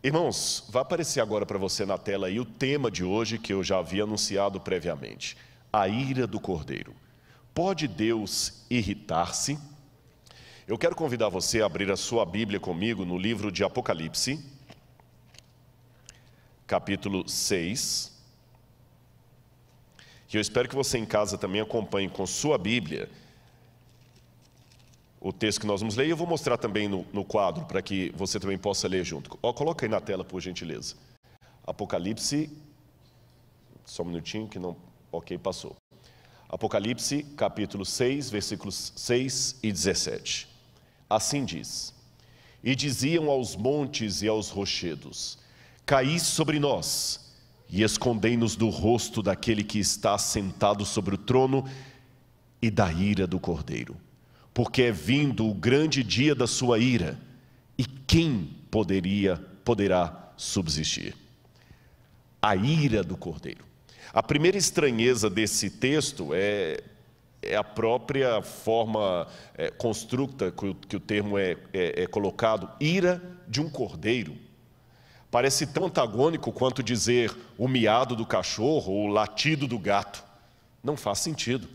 Irmãos, vai aparecer agora para você na tela aí o tema de hoje que eu já havia anunciado previamente. A ira do Cordeiro. Pode Deus irritar-se? Eu quero convidar você a abrir a sua Bíblia comigo no livro de Apocalipse, capítulo 6. E eu espero que você em casa também acompanhe com sua Bíblia o texto que nós vamos ler, e eu vou mostrar também no quadro, para que você também possa ler junto. Coloca aí na tela, por gentileza. Apocalipse, só um minutinho que não... Ok, passou. Apocalipse, capítulo 6, versículos 6 e 17. Assim diz: E diziam aos montes e aos rochedos: Caí sobre nós, e escondei-nos do rosto daquele que está sentado sobre o trono e da ira do Cordeiro. Porque é vindo o grande dia da sua ira, e quem poderá subsistir? A ira do Cordeiro. A primeira estranheza desse texto é a própria forma constructa que o termo é colocado, ira de um cordeiro. Parece tão antagônico quanto dizer o miado do cachorro ou o latido do gato. Não faz sentido.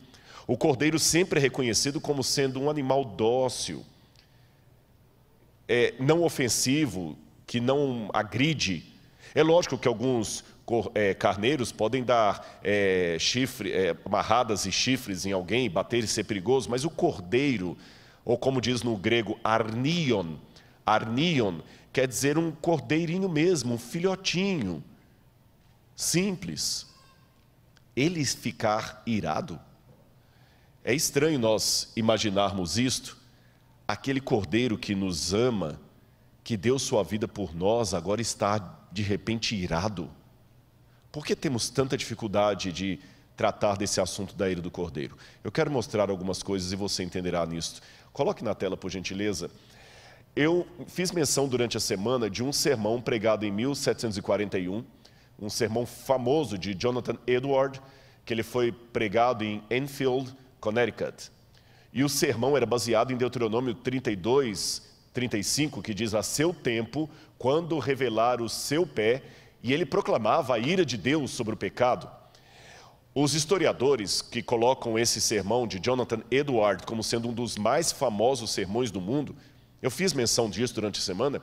O cordeiro sempre é reconhecido como sendo um animal dócil, não ofensivo, que não agride. É lógico que alguns carneiros podem dar amarradas e chifres em alguém, bater e ser perigoso, mas o cordeiro, ou como diz no grego, arnion, quer dizer um cordeirinho mesmo, um filhotinho, simples. Ele ficar irado? É estranho nós imaginarmos isto, aquele cordeiro que nos ama, que deu sua vida por nós, agora está de repente irado. Por que temos tanta dificuldade de tratar desse assunto da ira do cordeiro? Eu quero mostrar algumas coisas e você entenderá nisso. Coloque na tela, por gentileza. Eu fiz menção durante a semana de um sermão pregado em 1741, um sermão famoso de Jonathan Edwards, que ele foi pregado em Enfield, Connecticut. E o sermão era baseado em Deuteronômio 32, 35, que diz: a seu tempo, quando revelar o seu pé, e ele proclamava a ira de Deus sobre o pecado. Os historiadores que colocam esse sermão de Jonathan Edwards como sendo um dos mais famosos sermões do mundo, eu fiz menção disso durante a semana,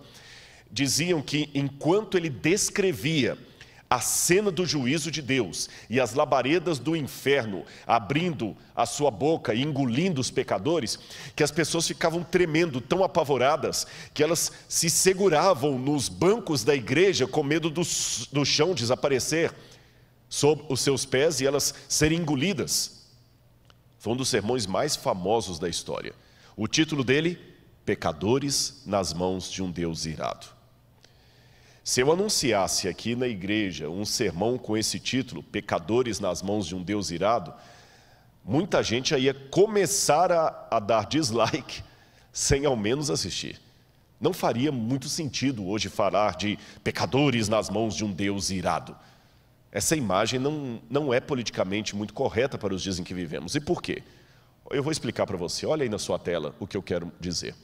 diziam que enquanto ele descrevia a cena do juízo de Deus e as labaredas do inferno abrindo a sua boca e engolindo os pecadores, que as pessoas ficavam tremendo, tão apavoradas, que elas se seguravam nos bancos da igreja com medo do chão desaparecer sob os seus pés e elas serem engolidas. Foi um dos sermões mais famosos da história. O título dele: Pecadores nas mãos de um Deus irado. Se eu anunciasse aqui na igreja um sermão com esse título, Pecadores nas mãos de um Deus irado, muita gente ia começar a dar dislike sem ao menos assistir. Não faria muito sentido hoje falar de pecadores nas mãos de um Deus irado. Essa imagem não é politicamente muito correta para os dias em que vivemos. E por quê? Eu vou explicar para você. Olha aí na sua tela o que eu quero dizer.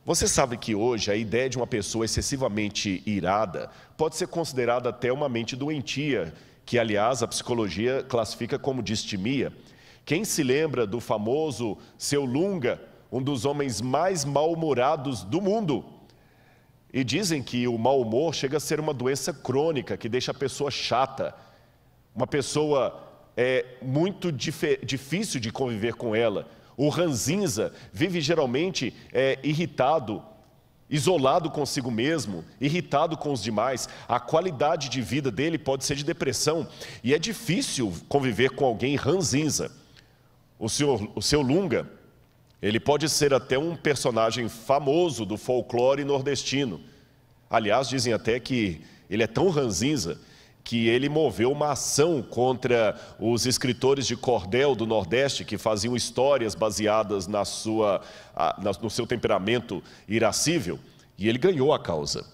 Você sabe que hoje a ideia de uma pessoa excessivamente irada pode ser considerada até uma mente doentia, que aliás a psicologia classifica como distimia. Quem se lembra do famoso Seu Lunga, um dos homens mais mal-humorados do mundo? E dizem que o mau humor chega a ser uma doença crônica, que deixa a pessoa chata, uma pessoa muito difícil de conviver com ela. O ranzinza vive geralmente irritado, isolado consigo mesmo, irritado com os demais. A qualidade de vida dele pode ser de depressão. E é difícil conviver com alguém ranzinza. O seu Lunga, ele pode ser até um personagem famoso do folclore nordestino. Aliás, dizem até que ele é tão ranzinza que ele moveu uma ação contra os escritores de cordel do Nordeste, que faziam histórias baseadas no seu temperamento irascível, e ele ganhou a causa.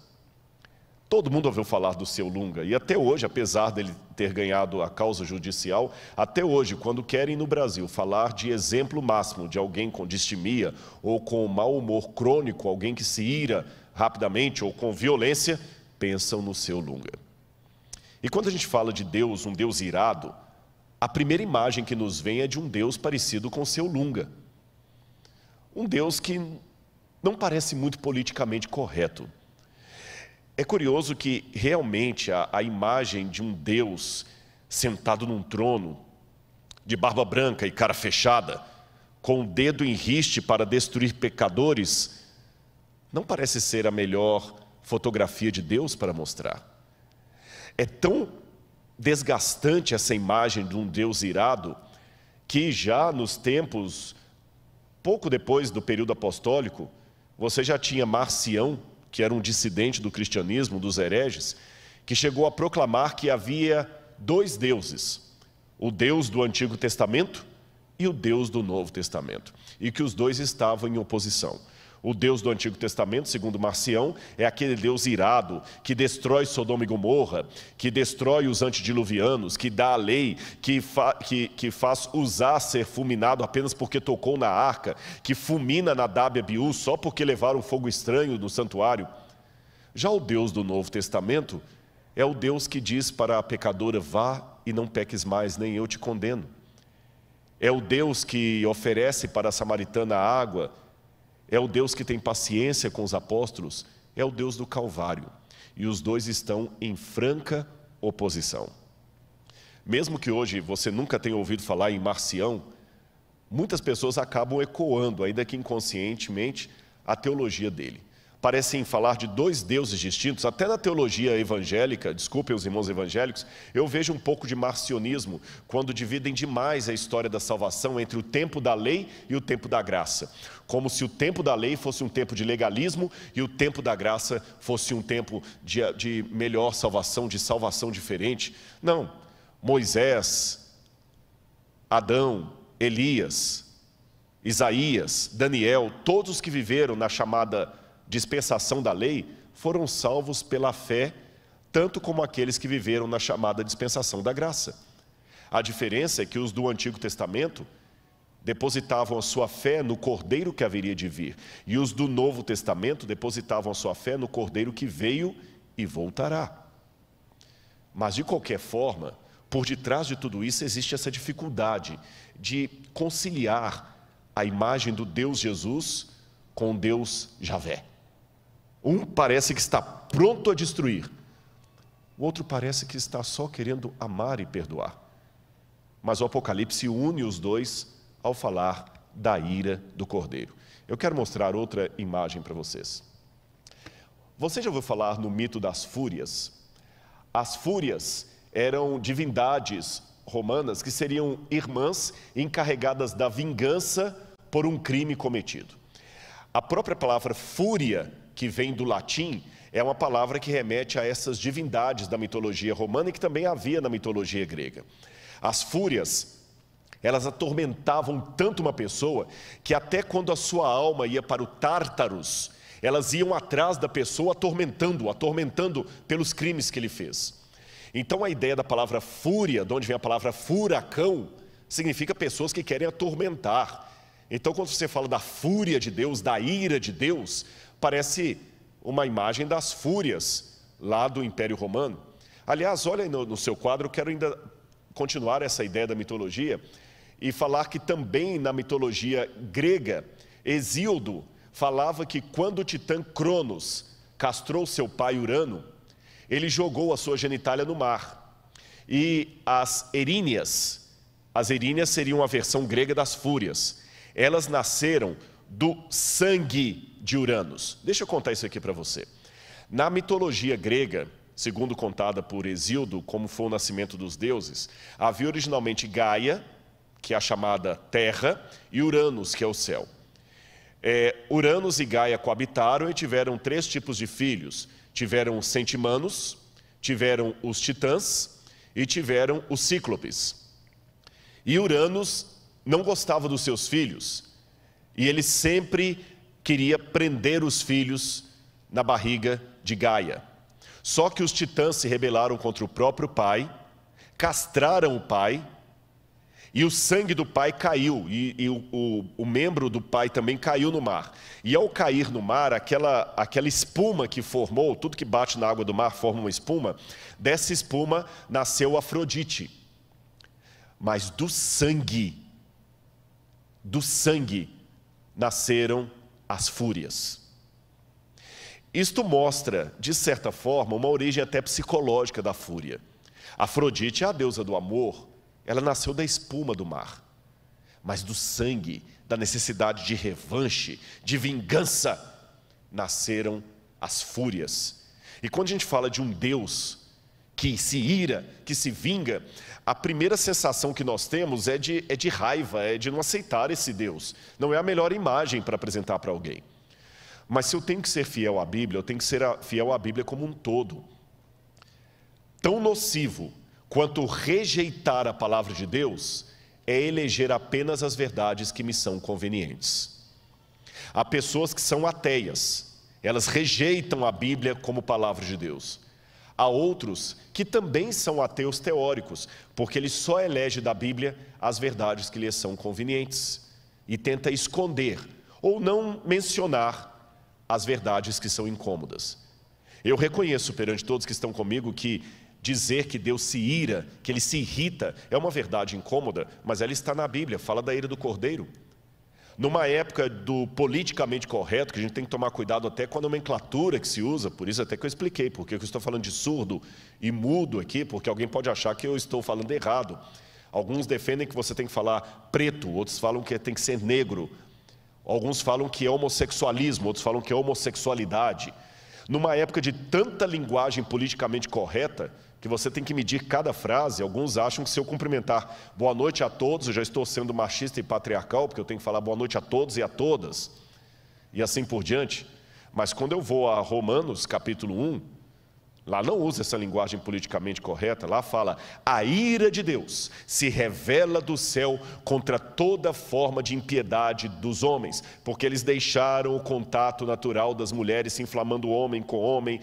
Todo mundo ouviu falar do Seu Lunga, e até hoje, apesar dele ter ganhado a causa judicial, até hoje, quando querem no Brasil falar de exemplo máximo de alguém com distimia ou com mau humor crônico, alguém que se ira rapidamente ou com violência, pensam no seu Lunga. E quando a gente fala de Deus, um Deus irado, a primeira imagem que nos vem é de um Deus parecido com o seu Lunga. Um Deus que não parece muito politicamente correto. É curioso que realmente a imagem de um Deus sentado num trono, de barba branca e cara fechada, com o dedo em riste para destruir pecadores, não parece ser a melhor fotografia de Deus para mostrar. É tão desgastante essa imagem de um Deus irado, que já nos tempos, pouco depois do período apostólico, você já tinha Marcião, que era um dissidente do cristianismo, dos hereges, que chegou a proclamar que havia dois deuses, o Deus do Antigo Testamento e o Deus do Novo Testamento, e que os dois estavam em oposição. O Deus do Antigo Testamento, segundo Marcião, é aquele Deus irado, que destrói Sodoma e Gomorra, que destrói os antediluvianos, que dá a lei, que faz Uzá ser fulminado apenas porque tocou na arca, que fulmina Nadab e Abiú só porque levaram fogo estranho no santuário. Já o Deus do Novo Testamento é o Deus que diz para a pecadora: vá e não peques mais, nem eu te condeno. É o Deus que oferece para a samaritana água, é o Deus que tem paciência com os apóstolos, é o Deus do Calvário. E os dois estão em franca oposição. Mesmo que hoje você nunca tenha ouvido falar em Marcião, muitas pessoas acabam ecoando, ainda que inconscientemente, a teologia dele. Parecem falar de dois deuses distintos. Até na teologia evangélica, desculpem os irmãos evangélicos, eu vejo um pouco de marcionismo, quando dividem demais a história da salvação entre o tempo da lei e o tempo da graça. Como se o tempo da lei fosse um tempo de legalismo e o tempo da graça fosse um tempo de melhor salvação, de salvação diferente. Não. Moisés, Adão, Elias, Isaías, Daniel, todos os que viveram na chamada dispensação da lei, foram salvos pela fé, tanto como aqueles que viveram na chamada dispensação da graça. A diferença é que os do Antigo Testamento depositavam a sua fé no Cordeiro que haveria de vir, e os do Novo Testamento depositavam a sua fé no Cordeiro que veio e voltará. Mas, de qualquer forma, por detrás de tudo isso existe essa dificuldade de conciliar a imagem do Deus Jesus com Deus Javé. Um parece que está pronto a destruir, o outro parece que está só querendo amar e perdoar. Mas o Apocalipse une os dois ao falar da ira do Cordeiro. Eu quero mostrar outra imagem para vocês. Você já ouviu falar no mito das fúrias? As fúrias eram divindades romanas que seriam irmãs encarregadas da vingança por um crime cometido. A própria palavra fúria, que vem do latim, é uma palavra que remete a essas divindades da mitologia romana e que também havia na mitologia grega. As fúrias, elas atormentavam tanto uma pessoa que até quando a sua alma ia para o Tártaros, elas iam atrás da pessoa atormentando pelos crimes que ele fez. Então a ideia da palavra fúria, de onde vem a palavra furacão, significa pessoas que querem atormentar. Então quando você fala da fúria de Deus, da ira de Deus, parece uma imagem das fúrias lá do Império Romano. Aliás, olha aí no seu quadro, eu quero ainda continuar essa ideia da mitologia e falar que também na mitologia grega, Hesíodo falava que quando o titã Cronos castrou seu pai Urano, ele jogou a sua genitália no mar. E as eríneas seriam a versão grega das fúrias. Elas nasceram do sangue de Uranos. Deixa eu contar isso aqui para você. Na mitologia grega, segundo contada por Hesíodo, como foi o nascimento dos deuses, havia originalmente Gaia, que é a chamada terra, e Uranos, que é o céu. Uranos e Gaia coabitaram e tiveram 3 tipos de filhos. Tiveram os centimanos, tiveram os titãs e tiveram os cíclopes. E Uranos não gostava dos seus filhos, e ele sempre queria prender os filhos na barriga de Gaia. Só que os titãs se rebelaram contra o próprio pai, castraram o pai, E o sangue do pai caiu, e o membro do pai também caiu no mar. E ao cair no mar, aquela espuma que formou, tudo que bate na água do mar forma uma espuma, dessa espuma nasceu Afrodite. Mas do sangue nasceram as fúrias. Isto mostra, de certa forma, uma origem até psicológica da fúria. Afrodite é a deusa do amor, ela nasceu da espuma do mar. Mas do sangue, da necessidade de revanche, de vingança, nasceram as fúrias. E quando a gente fala de um Deus que se ira, que se vinga, a primeira sensação que nós temos é de raiva, é de não aceitar esse Deus. Não é a melhor imagem para apresentar para alguém. Mas se eu tenho que ser fiel à Bíblia, eu tenho que ser fiel à Bíblia como um todo. Tão nocivo quanto rejeitar a palavra de Deus é eleger apenas as verdades que me são convenientes. Há pessoas que são ateias, elas rejeitam a Bíblia como palavra de Deus. Há outros que também são ateus teóricos, porque eles só elegem da Bíblia as verdades que lhes são convenientes e tenta esconder ou não mencionar as verdades que são incômodas. Eu reconheço perante todos que estão comigo que dizer que Deus se ira, que Ele se irrita, é uma verdade incômoda, mas ela está na Bíblia, fala da ira do Cordeiro. Numa época do politicamente correto, que a gente tem que tomar cuidado até com a nomenclatura que se usa, por isso até que eu expliquei, porque eu estou falando de surdo e mudo aqui, porque alguém pode achar que eu estou falando errado. Alguns defendem que você tem que falar preto, outros falam que tem que ser negro. Alguns falam que é homossexualismo, outros falam que é homossexualidade. Numa época de tanta linguagem politicamente correta, que você tem que medir cada frase, alguns acham que se eu cumprimentar boa noite a todos, eu já estou sendo machista e patriarcal, porque eu tenho que falar boa noite a todos e a todas, e assim por diante. Mas quando eu vou a Romanos, capítulo 1, lá não usa essa linguagem politicamente correta, lá fala: a ira de Deus se revela do céu contra toda forma de impiedade dos homens, porque eles deixaram o contato natural das mulheres, se inflamando homem com homem,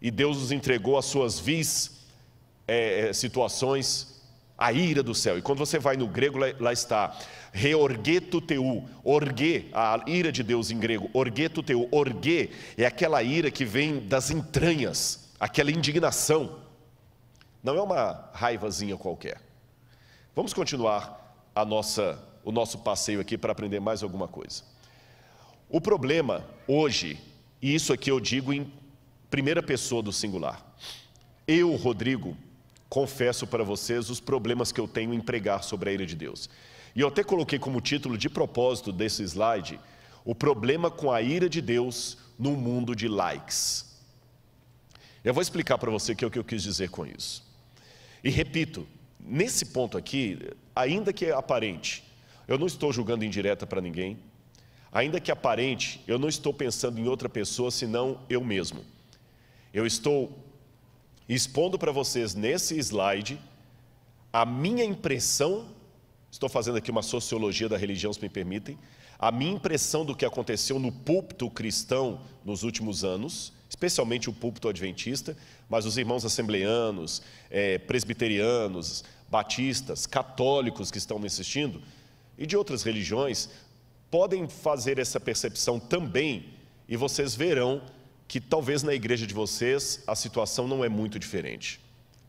e Deus os entregou às suas vis situações, a ira do céu. E quando você vai no grego, lá está, reorgetuteu, orge, a ira de Deus em grego, orgetuteu, orge, é aquela ira que vem das entranhas, aquela indignação, não é uma raivazinha qualquer. Vamos continuar o nosso passeio aqui para aprender mais alguma coisa. O problema hoje, e isso aqui eu digo em primeira pessoa do singular, eu, Rodrigo, confesso para vocês os problemas que eu tenho em pregar sobre a ira de Deus. E eu até coloquei como título de propósito desse slide, o problema com a ira de Deus no mundo de likes. Eu vou explicar para você o que eu quis dizer com isso. E repito, nesse ponto aqui, ainda que é aparente, eu não estou julgando indireta para ninguém, ainda que aparente, eu não estou pensando em outra pessoa senão eu mesmo. Eu estou expondo para vocês nesse slide a minha impressão, estou fazendo aqui uma sociologia da religião, se me permitem, a minha impressão do que aconteceu no púlpito cristão nos últimos anos, especialmente o púlpito adventista, mas os irmãos assembleanos, presbiterianos, batistas, católicos que estão me assistindo, e de outras religiões, podem fazer essa percepção também, e vocês verão que talvez na igreja de vocês a situação não é muito diferente.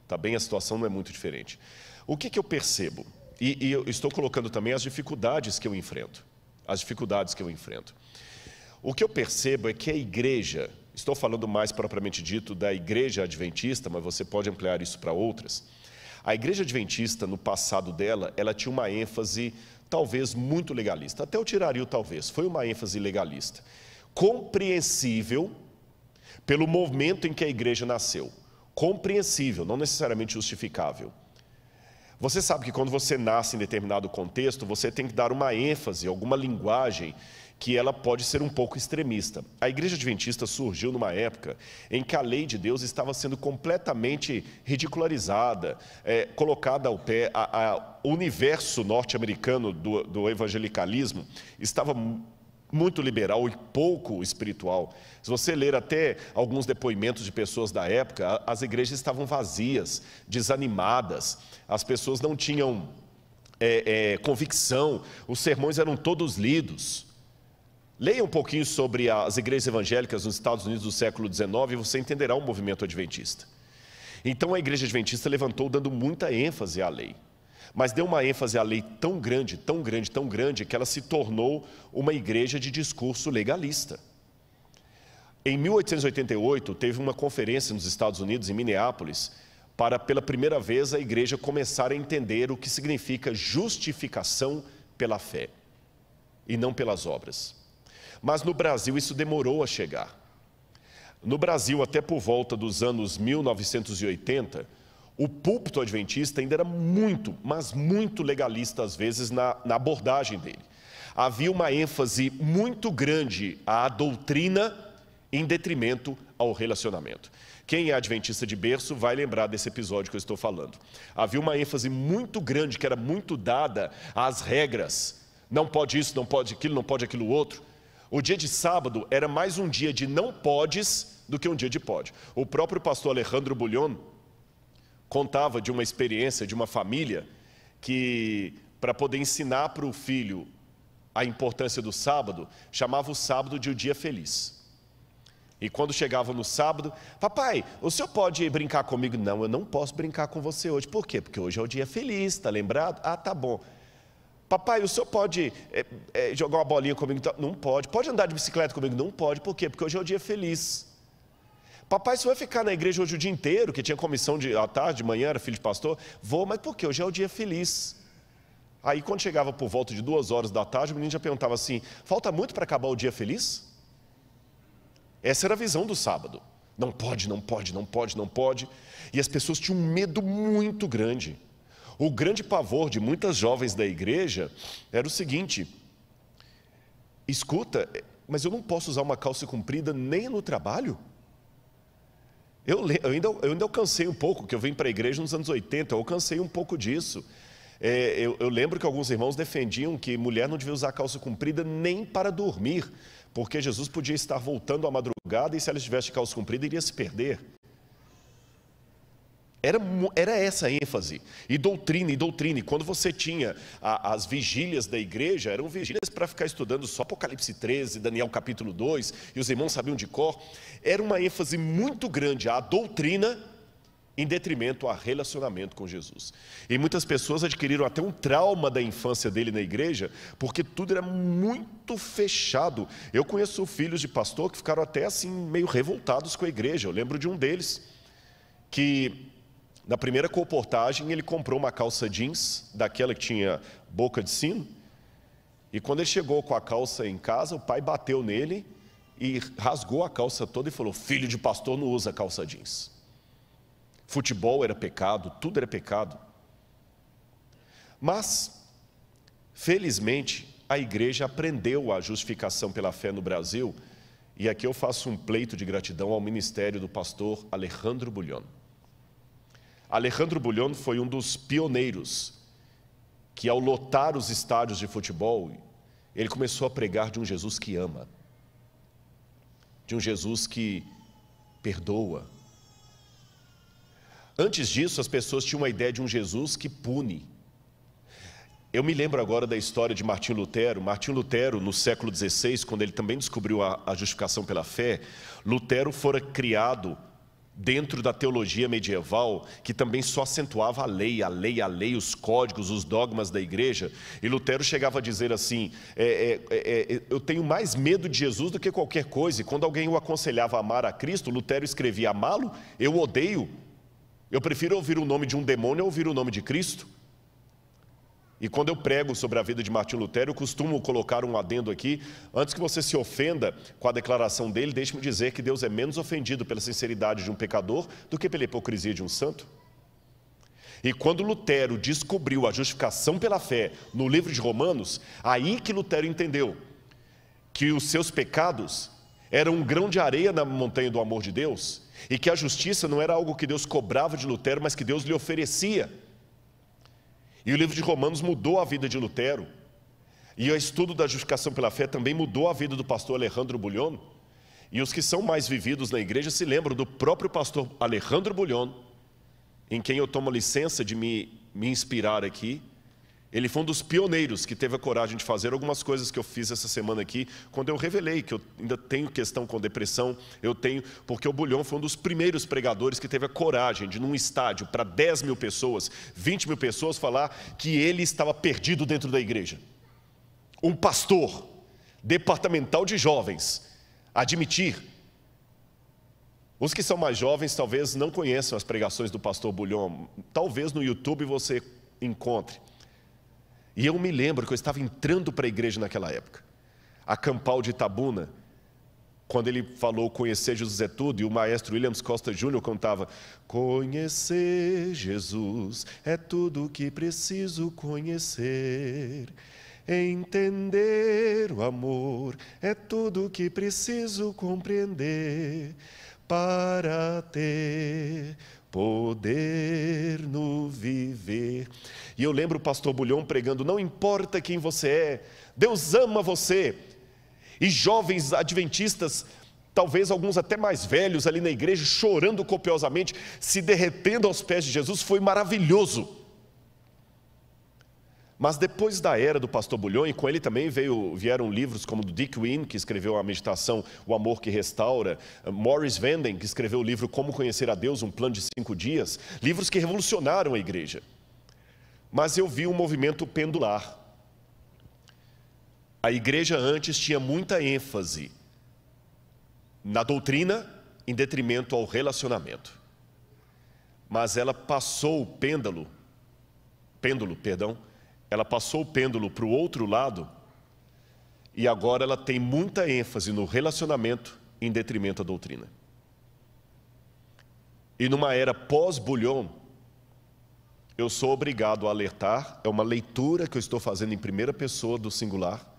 Tá bem? A situação não é muito diferente. O que eu percebo? E eu estou colocando também as dificuldades que eu enfrento. As dificuldades que eu enfrento. O que eu percebo é que a igreja, estou falando mais propriamente dito da igreja adventista, mas você pode ampliar isso para outras. A igreja adventista, no passado dela, ela tinha uma ênfase talvez muito legalista. Até eu tiraria o talvez, foi uma ênfase legalista. Compreensível pelo momento em que a igreja nasceu. Compreensível, não necessariamente justificável. Você sabe que quando você nasce em determinado contexto, você tem que dar uma ênfase, alguma linguagem que ela pode ser um pouco extremista. A igreja adventista surgiu numa época em que a lei de Deus estava sendo completamente ridicularizada, colocada ao pé. O universo norte-americano do evangelicalismo estava muito liberal e pouco espiritual. Se você ler até alguns depoimentos de pessoas da época, as igrejas estavam vazias, desanimadas, as pessoas não tinham convicção, os sermões eram todos lidos. Leia um pouquinho sobre as igrejas evangélicas nos Estados Unidos do século XIX e você entenderá o movimento adventista. Então a igreja adventista levantou dando muita ênfase à lei, mas deu uma ênfase à lei tão grande, tão grande, tão grande, que ela se tornou uma igreja de discurso legalista. Em 1888, teve uma conferência nos Estados Unidos, em Minneapolis, para, pela primeira vez, a igreja começar a entender o que significa justificação pela fé, e não pelas obras. Mas no Brasil isso demorou a chegar. No Brasil, até por volta dos anos 1980, o púlpito adventista ainda era muito, mas muito legalista, às vezes, na abordagem dele. Havia uma ênfase muito grande à doutrina em detrimento ao relacionamento. Quem é adventista de berço vai lembrar desse episódio que eu estou falando. Havia uma ênfase muito grande, que era muito dada às regras. Não pode isso, não pode aquilo outro. O dia de sábado era mais um dia de não podes do que um dia de pode. O próprio pastor Alejandro Bullion contava de uma experiência de uma família que, para poder ensinar para o filho a importância do sábado, chamava o sábado de o dia feliz. E quando chegava no sábado, papai, o senhor pode brincar comigo? Não, eu não posso brincar com você hoje. Por quê? Porque hoje é o dia feliz, está lembrado? Ah, tá bom. Papai, o senhor pode jogar uma bolinha comigo? Não pode. Pode andar de bicicleta comigo? Não pode. Por quê? Porque hoje é o dia feliz. Papai, você vai ficar na igreja hoje o dia inteiro, que tinha comissão à tarde, de manhã, era filho de pastor? Vou, mas por quê? Hoje é o dia feliz. Aí quando chegava por volta de 2 horas da tarde, o menino já perguntava assim, falta muito para acabar o dia feliz? Essa era a visão do sábado. Não pode, não pode, não pode, não pode. E as pessoas tinham um medo muito grande. O grande pavor de muitas jovens da igreja era o seguinte: escuta, mas eu não posso usar uma calça comprida nem no trabalho? Eu ainda alcancei um pouco, que eu vim para a igreja nos anos 80, eu alcancei um pouco disso. Eu lembro que alguns irmãos defendiam que mulher não devia usar calça comprida nem para dormir, porque Jesus podia estar voltando à madrugada e se ela estivesse de calça comprida iria se perder. Era essa a ênfase. E doutrina, e doutrina. E quando você tinha as vigílias da igreja, eram vigílias para ficar estudando só Apocalipse 13, Daniel capítulo 2, e os irmãos sabiam de cor. Era uma ênfase muito grande à doutrina, em detrimento a relacionamento com Jesus. E muitas pessoas adquiriram até um trauma da infância dele na igreja, porque tudo era muito fechado. Eu conheço filhos de pastor que ficaram até assim meio revoltados com a igreja. Eu lembro de um deles, que na primeira colportagem ele comprou uma calça jeans, daquela que tinha boca de sino, e quando ele chegou com a calça em casa, o pai bateu nele e rasgou a calça toda e falou, filho de pastor não usa calça jeans. Futebol era pecado, tudo era pecado. Mas, felizmente, a igreja aprendeu a justificação pela fé no Brasil, e aqui eu faço um pleito de gratidão ao ministério do pastor Alejandro Bullion. Alejandro Bullion foi um dos pioneiros que, ao lotar os estádios de futebol, ele começou a pregar de um Jesus que ama, de um Jesus que perdoa. Antes disso, as pessoas tinham uma ideia de um Jesus que pune. Eu me lembro agora da história de Martinho Lutero. Martinho Lutero, no século XVI, quando ele também descobriu a justificação pela fé, Lutero fora criado dentro da teologia medieval, que também só acentuava a lei, os códigos, os dogmas da igreja. E Lutero chegava a dizer assim, eu tenho mais medo de Jesus do que qualquer coisa. E quando alguém o aconselhava a amar a Cristo, Lutero escrevia, amá-lo, eu odeio. Eu prefiro ouvir o nome de um demônio a ouvir o nome de Cristo. E quando eu prego sobre a vida de Martinho Lutero, eu costumo colocar um adendo aqui. Antes que você se ofenda com a declaração dele, deixe-me dizer que Deus é menos ofendido pela sinceridade de um pecador do que pela hipocrisia de um santo. E quando Lutero descobriu a justificação pela fé no livro de Romanos, aí que Lutero entendeu que os seus pecados eram um grão de areia na montanha do amor de Deus, e que a justiça não era algo que Deus cobrava de Lutero, mas que Deus lhe oferecia. E o livro de Romanos mudou a vida de Lutero, e o estudo da justificação pela fé também mudou a vida do pastor Alejandro Bullion. E os que são mais vividos na igreja se lembram do próprio pastor Alejandro Bullion, em quem eu tomo licença de me inspirar aqui, Ele foi um dos pioneiros que teve a coragem de fazer algumas coisas que eu fiz essa semana aqui, quando eu revelei que eu ainda tenho questão com depressão, porque o Bullion foi um dos primeiros pregadores que teve a coragem de, num estádio para 10 mil pessoas, 20 mil pessoas, falar que ele estava perdido dentro da igreja. Um pastor departamental de jovens admitir. Os que são mais jovens talvez não conheçam as pregações do pastor Bullion, talvez no YouTube você encontre. E eu me lembro que eu estava entrando para a igreja naquela época, a Campal de Itabuna, quando ele falou conhecer Jesus é tudo, e o maestro Williams Costa Jr. contava: conhecer Jesus é tudo o que preciso conhecer, entender o amor é tudo o que preciso compreender, para ter poder no viver. E eu lembro o pastor Bullion pregando: não importa quem você é, Deus ama você. E jovens adventistas, talvez alguns até mais velhos ali na igreja, chorando copiosamente, se derretendo aos pés de Jesus. Foi maravilhoso. Mas depois da era do pastor Bullion, e com ele também vieram livros como do Dick Wynne, que escreveu a meditação O Amor que Restaura, Morris Vanden, que escreveu o livro Como Conhecer a Deus, um plano de 5 dias, livros que revolucionaram a igreja. Mas eu vi um movimento pendular. A igreja antes tinha muita ênfase na doutrina em detrimento ao relacionamento. Mas ela passou o pêndulo, ela passou o pêndulo para o outro lado, e agora ela tem muita ênfase no relacionamento em detrimento à doutrina. E numa era pós-Bullion, eu sou obrigado a alertar, é uma leitura que eu estou fazendo em primeira pessoa do singular,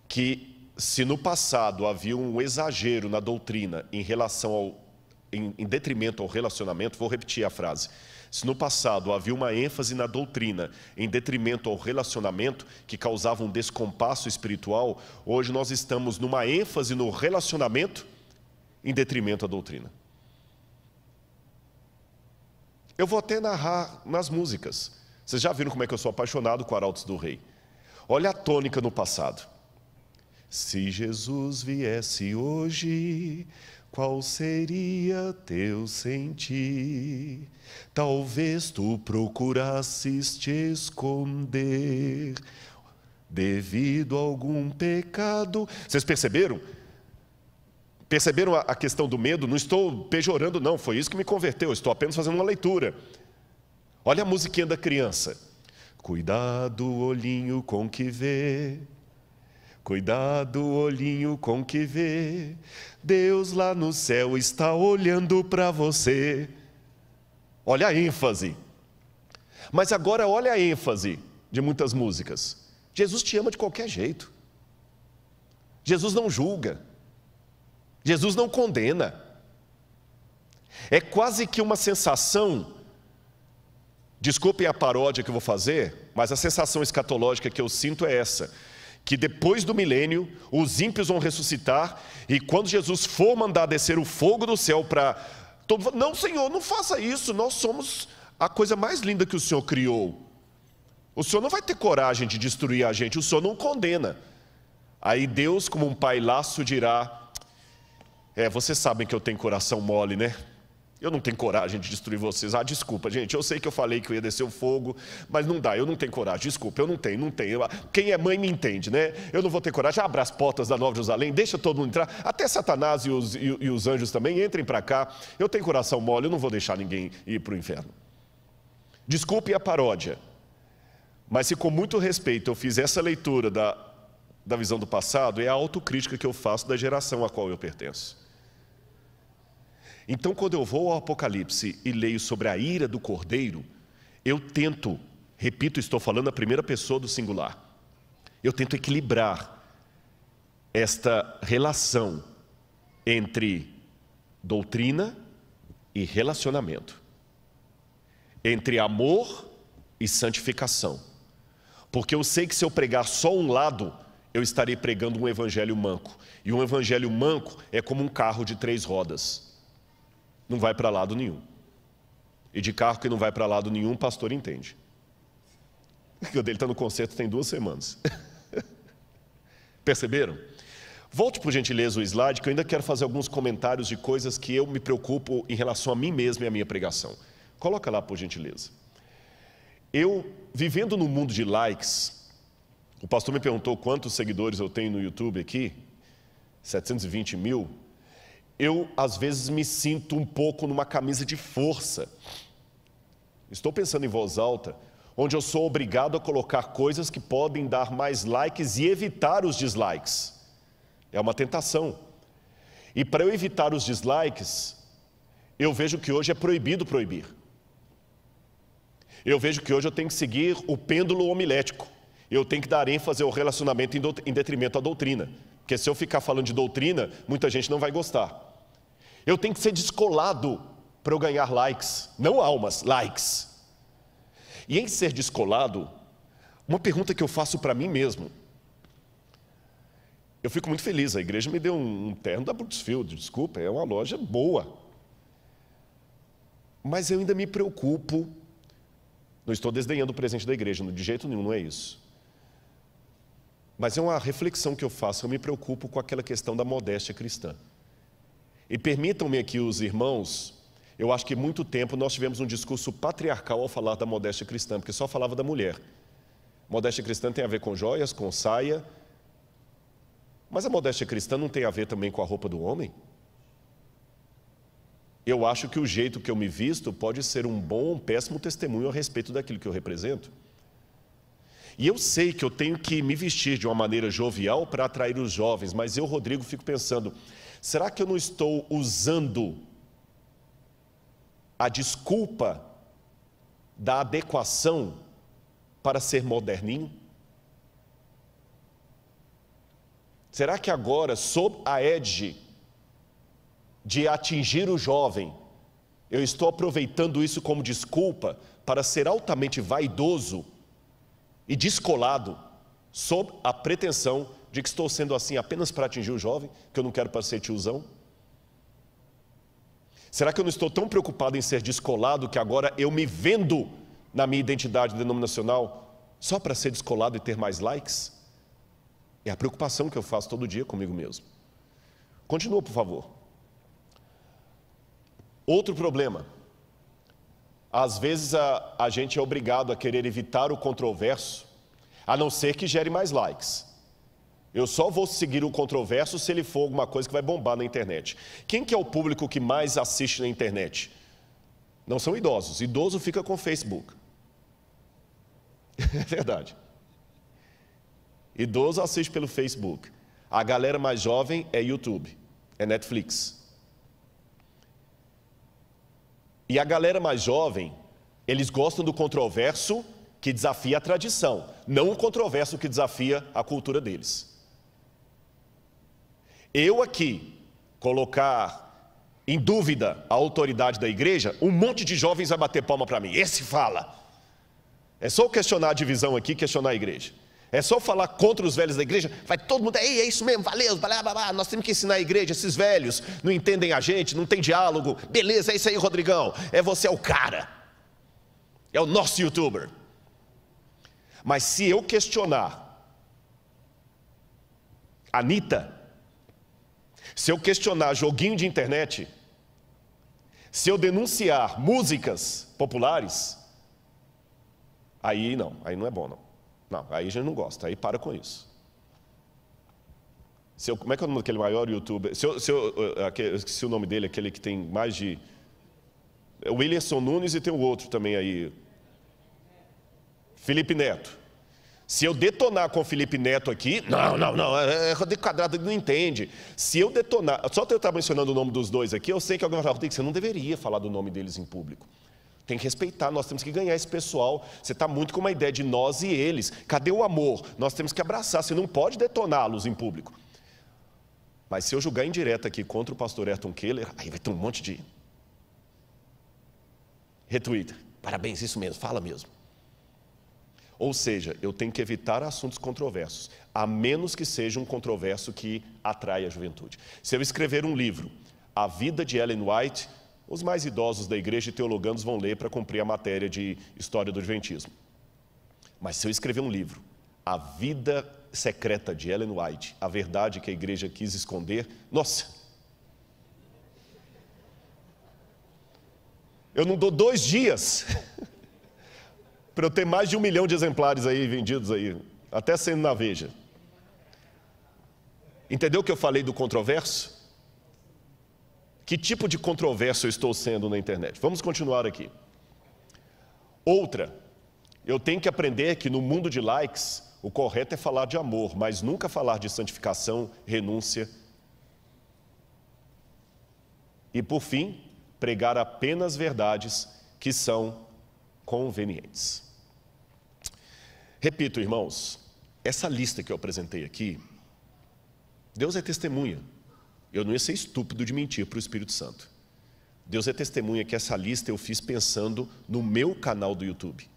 que se no passado havia um exagero na doutrina em detrimento ao relacionamento, vou repetir a frase: se no passado havia uma ênfase na doutrina em detrimento ao relacionamento que causava um descompasso espiritual, hoje nós estamos numa ênfase no relacionamento em detrimento à doutrina. Eu vou até narrar nas músicas. Vocês já viram como é que eu sou apaixonado com Arautos do Rei. Olha a tônica no passado. Se Jesus viesse hoje, qual seria teu sentir? Talvez tu procurasses te esconder devido a algum pecado. Vocês perceberam? Perceberam a questão do medo? Não estou pejorando, não. Foi isso que me converteu. Estou apenas fazendo uma leitura. Olha a musiquinha da criança. Cuidado, olhinho com que vê. Cuidado, olhinho com que vê. Deus lá no céu está olhando para você. Olha a ênfase. Mas agora olha a ênfase de muitas músicas. Jesus te ama de qualquer jeito. Jesus não julga. Jesus não condena. É quase que uma sensação, desculpem a paródia que eu vou fazer, mas a sensação escatológica que eu sinto é essa: que depois do milênio, os ímpios vão ressuscitar, e quando Jesus for mandar descer o fogo do céu para... Não, Senhor, não faça isso, nós somos a coisa mais linda que o Senhor criou. O Senhor não vai ter coragem de destruir a gente, o Senhor não condena. Aí Deus, como um pai laço, dirá: vocês sabem que eu tenho coração mole, né? Eu não tenho coragem de destruir vocês. Ah, desculpa, gente, eu sei que eu falei que eu ia descer o fogo, mas não dá, eu não tenho coragem, desculpa, eu não tenho. Quem é mãe me entende, né? Eu não vou ter coragem. Abra as portas da Nova Jerusalém, deixa todo mundo entrar, até Satanás e os anjos também, entrem para cá. Eu tenho coração mole, eu não vou deixar ninguém ir para o inferno. Desculpe a paródia, mas se com muito respeito eu fiz essa leitura da visão do passado, é a autocrítica que eu faço da geração a qual eu pertenço. Então, quando eu vou ao Apocalipse e leio sobre a ira do Cordeiro, eu tento, repito, estou falando a primeira pessoa do singular, eu tento equilibrar esta relação entre doutrina e relacionamento, entre amor e santificação. Porque eu sei que se eu pregar só um lado, eu estarei pregando um evangelho manco. E um evangelho manco é como um carro de 3 rodas. Não vai para lado nenhum. E de carro que não vai para lado nenhum, o pastor entende. Porque o dele está no concerto tem 2 semanas. Perceberam? Volte, por gentileza, o slide, que eu ainda quero fazer alguns comentários de coisas que eu me preocupo em relação a mim mesmo e a minha pregação. Coloca lá, por gentileza. Eu, vivendo no mundo de likes, o pastor me perguntou quantos seguidores eu tenho no YouTube aqui, 720 mil. Eu, às vezes, me sinto um pouco numa camisa de força. Estou pensando em voz alta, onde eu sou obrigado a colocar coisas que podem dar mais likes e evitar os dislikes. É uma tentação. E para eu evitar os dislikes, eu vejo que hoje é proibido proibir. Eu vejo que hoje eu tenho que seguir o pêndulo homilético. Eu tenho que dar ênfase ao relacionamento em detrimento à doutrina. Porque se eu ficar falando de doutrina, muita gente não vai gostar. Eu tenho que ser descolado para eu ganhar likes. Não almas, likes. E em ser descolado, uma pergunta que eu faço para mim mesmo. Eu fico muito feliz, a igreja me deu um terno da Brooksfield, desculpa, é uma loja boa. Mas eu ainda me preocupo, não estou desdenhando o presente da igreja, de jeito nenhum, não é isso. Mas é uma reflexão que eu faço, eu me preocupo com aquela questão da modéstia cristã. E permitam-me aqui os irmãos, eu acho que muito tempo nós tivemos um discurso patriarcal ao falar da modéstia cristã, porque só falava da mulher. Modéstia cristã tem a ver com joias, com saia, mas a modéstia cristã não tem a ver também com a roupa do homem? Eu acho que o jeito que eu me visto pode ser um bom ou um péssimo testemunho a respeito daquilo que eu represento. E eu sei que eu tenho que me vestir de uma maneira jovial para atrair os jovens, mas eu, Rodrigo, fico pensando, será que eu não estou usando a desculpa da adequação para ser moderninho? Será que agora, sob a égide de atingir o jovem, eu estou aproveitando isso como desculpa para ser altamente vaidoso e descolado, sob a pretensão de que estou sendo assim apenas para atingir o jovem, que eu não quero para ser tiozão? Será que eu não estou tão preocupado em ser descolado que agora eu me vendo na minha identidade denominacional só para ser descolado e ter mais likes? É a preocupação que eu faço todo dia comigo mesmo. Continua, por favor. Outro problema. Às vezes a gente é obrigado a querer evitar o controverso, a não ser que gere mais likes. Eu só vou seguir o controverso se ele for alguma coisa que vai bombar na internet. Quem que é o público que mais assiste na internet? Não são idosos. Idoso fica com o Facebook. É verdade. Idoso assiste pelo Facebook. A galera mais jovem é YouTube, é Netflix. E a galera mais jovem, eles gostam do controverso que desafia a tradição, não o controverso que desafia a cultura deles. Eu aqui colocar em dúvida a autoridade da igreja, um monte de jovens vai bater palma para mim. Esse fala. É só eu questionar a divisão aqui, questionar a igreja. É só falar contra os velhos da igreja, vai todo mundo, ei, é isso mesmo, valeu, blá, blá, blá. Nós temos que ensinar a igreja, esses velhos não entendem a gente, não tem diálogo, beleza, é isso aí, Rodrigão, você é o cara, é o nosso youtuber. Mas se eu questionar Anitta, se eu questionar joguinho de internet, se eu denunciar músicas populares, aí não é bom não. Não, aí a gente não gosta, aí para com isso. Como é que é o nome daquele maior youtuber? Eu esqueci o nome dele, aquele que tem mais de... É o Williamson Nunes e tem o outro também aí. Felipe Neto. Se eu detonar com o Felipe Neto aqui, Rodrigo Quadrado ele não entende. Se eu detonar, só eu estar mencionando o nome dos dois aqui, eu sei que alguém vai falar, Rodrigo, você não deveria falar do nome deles em público. Tem que respeitar, nós temos que ganhar esse pessoal. Você está muito com uma ideia de nós e eles. Cadê o amor? Nós temos que abraçar, você não pode detoná-los em público. Mas se eu julgar em direto aqui contra o pastor Ayrton Keller, aí vai ter um monte de retweet. Parabéns, isso mesmo, fala mesmo. Ou seja, eu tenho que evitar assuntos controversos, a menos que seja um controverso que atrai a juventude. Se eu escrever um livro, A Vida de Ellen White, os mais idosos da igreja e teologandos vão ler para cumprir a matéria de história do adventismo. Mas se eu escrever um livro, A Vida Secreta de Ellen White, a verdade que a igreja quis esconder, nossa, eu não dou 2 dias para eu ter mais de 1 milhão de exemplares aí vendidos aí, até sendo na Veja. Entendeu o que eu falei do controverso? Que tipo de controverso eu estou sendo na internet? Vamos continuar aqui. Outra, eu tenho que aprender que no mundo de likes, o correto é falar de amor, mas nunca falar de santificação, renúncia. E por fim, pregar apenas verdades que são convenientes. Repito, irmãos, essa lista que eu apresentei aqui, Deus é testemunha. Eu não ia ser estúpido de mentir para o Espírito Santo. Deus é testemunha que essa lista eu fiz pensando no meu canal do YouTube.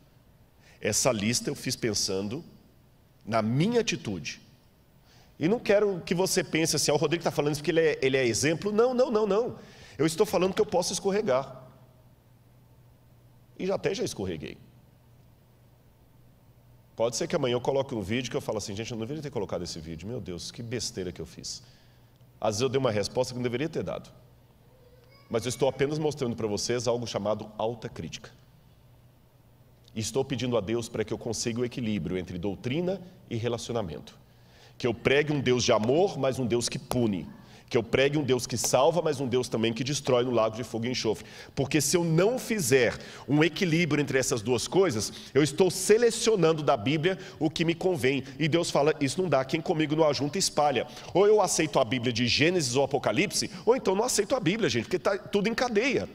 Essa lista eu fiz pensando na minha atitude. E não quero que você pense assim, o Rodrigo está falando isso porque ele é exemplo. Não. Eu estou falando que eu posso escorregar. E já escorreguei. Pode ser que amanhã eu coloque um vídeo que eu falo assim, gente, eu não deveria ter colocado esse vídeo. Meu Deus, que besteira que eu fiz. Às vezes eu dei uma resposta que não deveria ter dado. Mas eu estou apenas mostrando para vocês algo chamado alta crítica. E estou pedindo a Deus para que eu consiga o equilíbrio entre doutrina e relacionamento. Que eu pregue um Deus de amor, mas um Deus que pune. Que eu pregue um Deus que salva, mas um Deus também que destrói no lago de fogo e enxofre. Porque se eu não fizer um equilíbrio entre essas duas coisas, eu estou selecionando da Bíblia o que me convém. E Deus fala, isso não dá, quem comigo não ajunta espalha. Ou eu aceito a Bíblia de Gênesis ou Apocalipse, ou então não aceito a Bíblia, gente, porque está tudo em cadeia.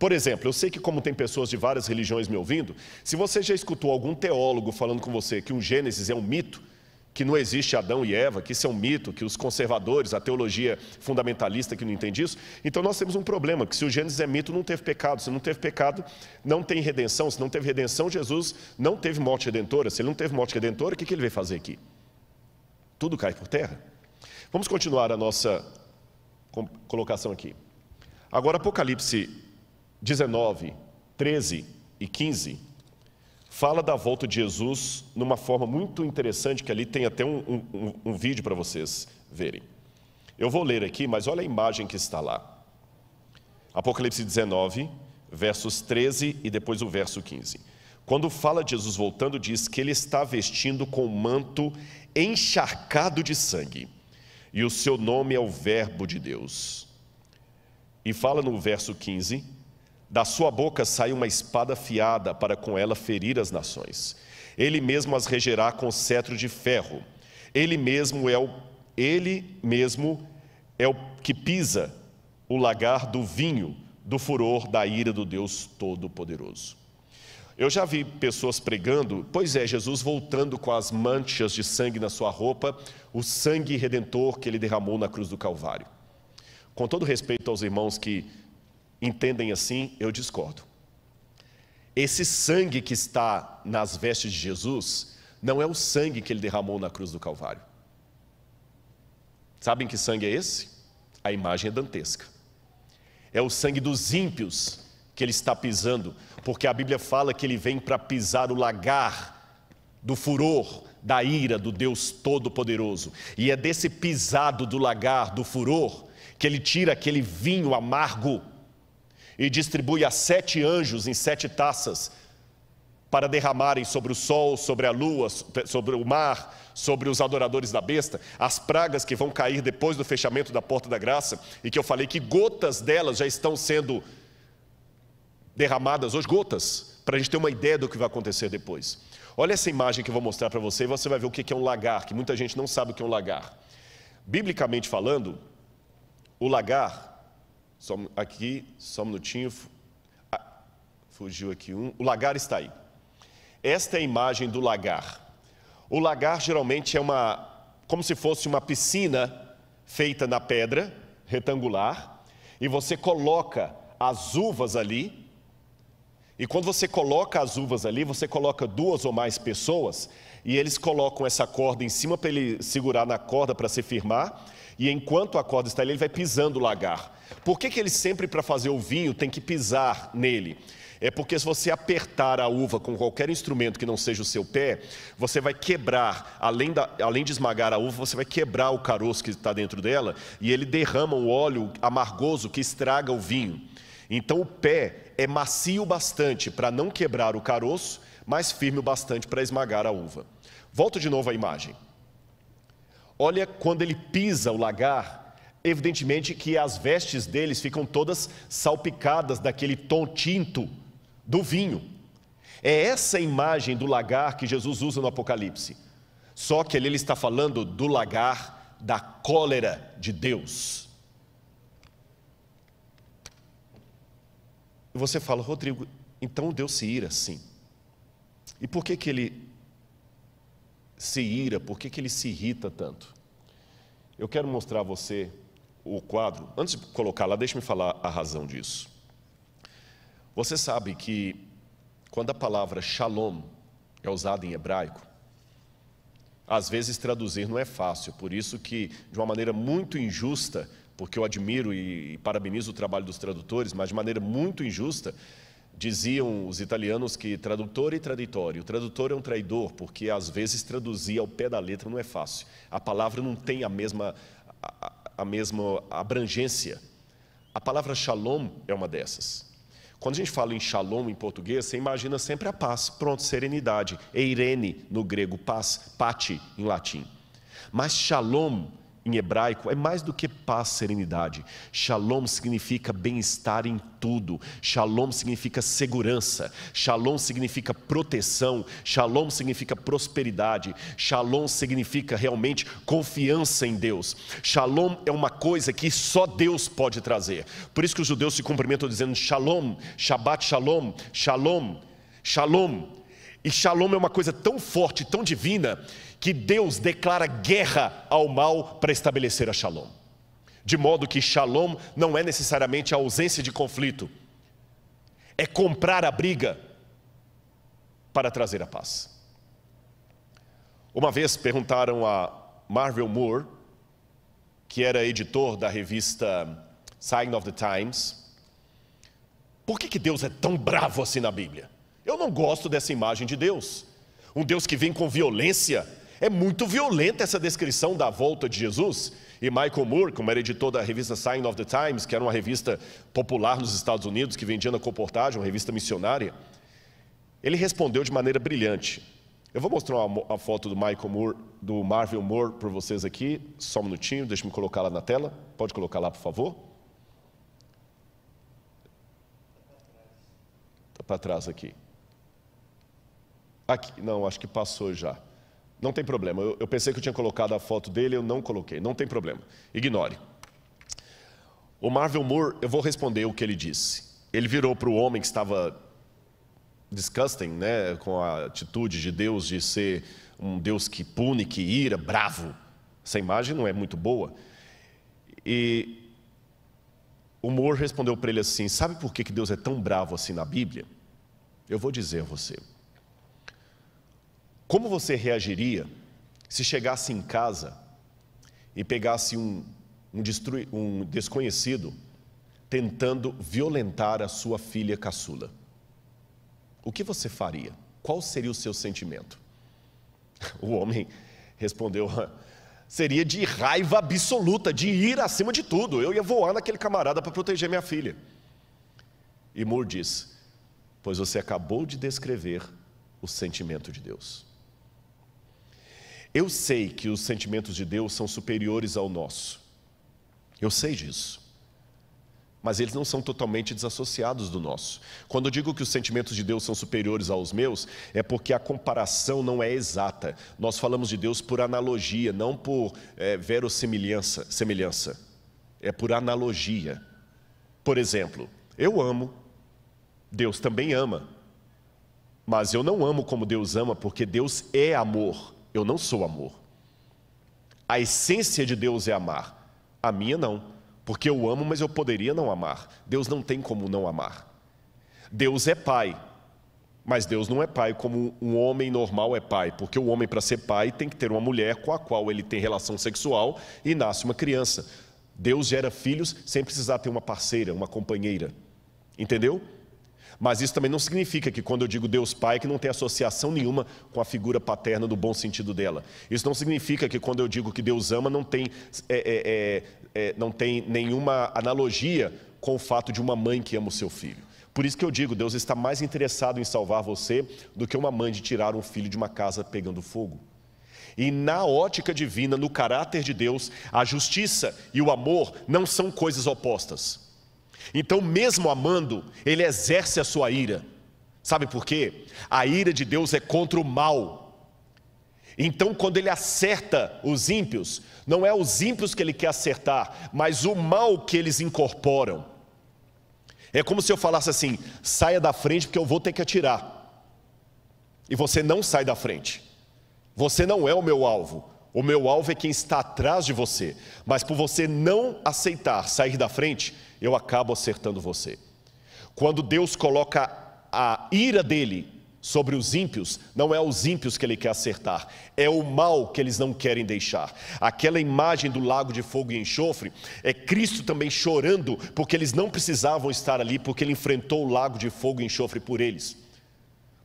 Por exemplo, eu sei que como tem pessoas de várias religiões me ouvindo, se você já escutou algum teólogo falando com você que um Gênesis é um mito, que não existe Adão e Eva, que isso é um mito, que os conservadores, a teologia fundamentalista que não entende isso, então nós temos um problema, que se o Gênesis é mito, não teve pecado, se não teve pecado, não tem redenção, se não teve redenção, Jesus não teve morte redentora, se ele não teve morte redentora, o que ele veio fazer aqui? Tudo cai por terra. Vamos continuar a nossa colocação aqui. Agora Apocalipse 19, 13 e 15, fala da volta de Jesus numa forma muito interessante, que ali tem até um vídeo para vocês verem. Eu vou ler aqui, mas olha a imagem que está lá. Apocalipse 19, versos 13 e depois o verso 15. Quando fala de Jesus voltando, diz que ele está vestindo com um manto encharcado de sangue, e o seu nome é o Verbo de Deus. E fala no verso 15, da sua boca sai uma espada afiada para com ela ferir as nações. Ele mesmo as regerá com cetro de ferro. Ele mesmo é o que pisa o lagar do vinho, do furor da ira do Deus Todo-Poderoso. Eu já vi pessoas pregando, pois é, Jesus voltando com as manchas de sangue na sua roupa, o sangue redentor que ele derramou na cruz do Calvário. Com todo respeito aos irmãos que entendem assim, eu discordo. Esse sangue que está nas vestes de Jesus não é o sangue que ele derramou na cruz do Calvário. Sabem que sangue é esse? A imagem é dantesca. É o sangue dos ímpios que ele está pisando, porque a Bíblia fala que ele vem para pisar o lagar do furor, da ira do Deus Todo-Poderoso. E é desse pisado do lagar, do furor, que ele tira aquele vinho amargo e distribui a 7 anjos em 7 taças para derramarem sobre o sol, sobre a lua, sobre o mar, sobre os adoradores da besta, as pragas que vão cair depois do fechamento da porta da graça, e que eu falei que gotas delas já estão sendo derramadas hoje, gotas, para a gente ter uma ideia do que vai acontecer depois. Olha essa imagem que eu vou mostrar para você, e você vai ver o que é um lagar, que muita gente não sabe o que é um lagar. Biblicamente falando, o lagar, aqui, só um minutinho, fugiu aqui um, o lagar está aí. Esta é a imagem do lagar. O lagar geralmente é como se fosse uma piscina feita na pedra, retangular, e você coloca as uvas ali, E quando você coloca as uvas ali, você coloca 2 ou mais pessoas, e eles colocam essa corda em cima para ele segurar na corda para se firmar, e enquanto a corda está ali, ele vai pisando o lagar. Por que ele sempre, para fazer o vinho, tem que pisar nele? É porque se você apertar a uva com qualquer instrumento que não seja o seu pé, você vai quebrar, além de esmagar a uva, você vai quebrar o caroço que está dentro dela, e ele derrama o óleo amargoso que estraga o vinho. Então o pé é macio bastante para não quebrar o caroço, mas firme o bastante para esmagar a uva. Volto de novo à imagem. Olha quando ele pisa o lagar, evidentemente que as vestes deles ficam todas salpicadas daquele tom tinto do vinho. É essa imagem do lagar que Jesus usa no Apocalipse. Só que ele está falando do lagar da cólera de Deus. E você fala, Rodrigo, então Deus se ira sim. E por que ele se ira? Por que ele se irrita tanto? Eu quero mostrar a você o quadro. Antes de colocar lá, deixe-me falar a razão disso. Você sabe que quando a palavra shalom é usada em hebraico, às vezes traduzir não é fácil, por isso que, de uma maneira muito injusta, porque eu admiro e parabenizo o trabalho dos tradutores, mas de maneira muito injusta, diziam os italianos que tradutor e traditório. O tradutor é um traidor, porque às vezes traduzir ao pé da letra não é fácil. A palavra não tem a mesma abrangência. A palavra shalom é uma dessas. Quando a gente fala em shalom em português, você imagina sempre a paz, pronto, serenidade. Eirene no grego, paz, pati em latim. Mas shalom em hebraico é mais do que paz, serenidade. Shalom significa bem-estar em tudo. Shalom significa segurança. Shalom significa proteção. Shalom significa prosperidade. Shalom significa realmente confiança em Deus. Shalom é uma coisa que só Deus pode trazer. Por isso que os judeus se cumprimentam dizendo Shalom, Shabbat Shalom, Shalom, Shalom. E Shalom é uma coisa tão forte, tão divina, que Deus declara guerra ao mal para estabelecer a Shalom. De modo que Shalom não é necessariamente a ausência de conflito, é comprar a briga para trazer a paz. Uma vez perguntaram a Marvel Moore, que era editor da revista Sign of the Times, por que Deus é tão bravo assim na Bíblia? Eu não gosto dessa imagem de Deus. Um Deus que vem com violência. É muito violenta essa descrição da volta de Jesus. E Michael Moore, como era editor da revista Sign of the Times, que era uma revista popular nos Estados Unidos, que vendia na colportagem, uma revista missionária, ele respondeu de maneira brilhante. Eu vou mostrar a foto do Michael Moore, do Marvel Moore, para vocês aqui. Só um minutinho, deixa-me colocar lá na tela. Pode colocar lá, por favor. Está para trás aqui. Aqui, não, acho que passou já. Não tem problema, eu pensei que eu tinha colocado a foto dele, eu não coloquei, não tem problema, ignore. O Marvel Moore, eu vou responder o que ele disse. Ele virou para o homem que estava disgusting, né, com a atitude de Deus de ser um Deus que pune, que ira, bravo. Essa imagem não é muito boa. E o Moore respondeu para ele assim, sabe por que Deus é tão bravo assim na Bíblia? Eu vou dizer a você. Como você reagiria se chegasse em casa e pegasse um desconhecido tentando violentar a sua filha caçula? O que você faria? Qual seria o seu sentimento? O homem respondeu, seria de raiva absoluta, de ira acima de tudo. Eu ia voar naquele camarada para proteger minha filha. E Moore disse, pois você acabou de descrever o sentimento de Deus. Eu sei que os sentimentos de Deus são superiores ao nosso. Eu sei disso. Mas eles não são totalmente desassociados do nosso. Quando eu digo que os sentimentos de Deus são superiores aos meus, é porque a comparação não é exata. Nós falamos de Deus por analogia, não por verossimilhança. É por analogia. Por exemplo, eu amo, Deus também ama. Mas eu não amo como Deus ama, porque Deus é amor. Eu não sou amor. A essência de Deus é amar. A minha não. Porque eu amo, mas eu poderia não amar. Deus não tem como não amar. Deus é Pai. Mas Deus não é pai como um homem normal é pai, porque o homem, para ser pai, tem que ter uma mulher com a qual ele tem relação sexual e nasce uma criança. Deus gera filhos sem precisar ter uma parceira, uma companheira. Entendeu? Mas isso também não significa que quando eu digo Deus Pai, que não tem associação nenhuma com a figura paterna no bom sentido dela. Isso não significa que quando eu digo que Deus ama, não tem nenhuma analogia com o fato de uma mãe que ama o seu filho. Por isso que eu digo, Deus está mais interessado em salvar você do que uma mãe de tirar um filho de uma casa pegando fogo. E na ótica divina, no caráter de Deus, a justiça e o amor não são coisas opostas. Então, mesmo amando, ele exerce a sua ira. Sabe por quê? A ira de Deus é contra o mal. Então, quando ele acerta os ímpios, não é os ímpios que ele quer acertar, mas o mal que eles incorporam. É como se eu falasse assim: saia da frente porque eu vou ter que atirar. E você não sai da frente. Você não é o meu alvo. O meu alvo é quem está atrás de você. Mas por você não aceitar sair da frente, eu acabo acertando você. Quando Deus coloca a ira dele sobre os ímpios, não é os ímpios que ele quer acertar, é o mal que eles não querem deixar. Aquela imagem do lago de fogo e enxofre, é Cristo também chorando, porque eles não precisavam estar ali, porque ele enfrentou o lago de fogo e enxofre por eles.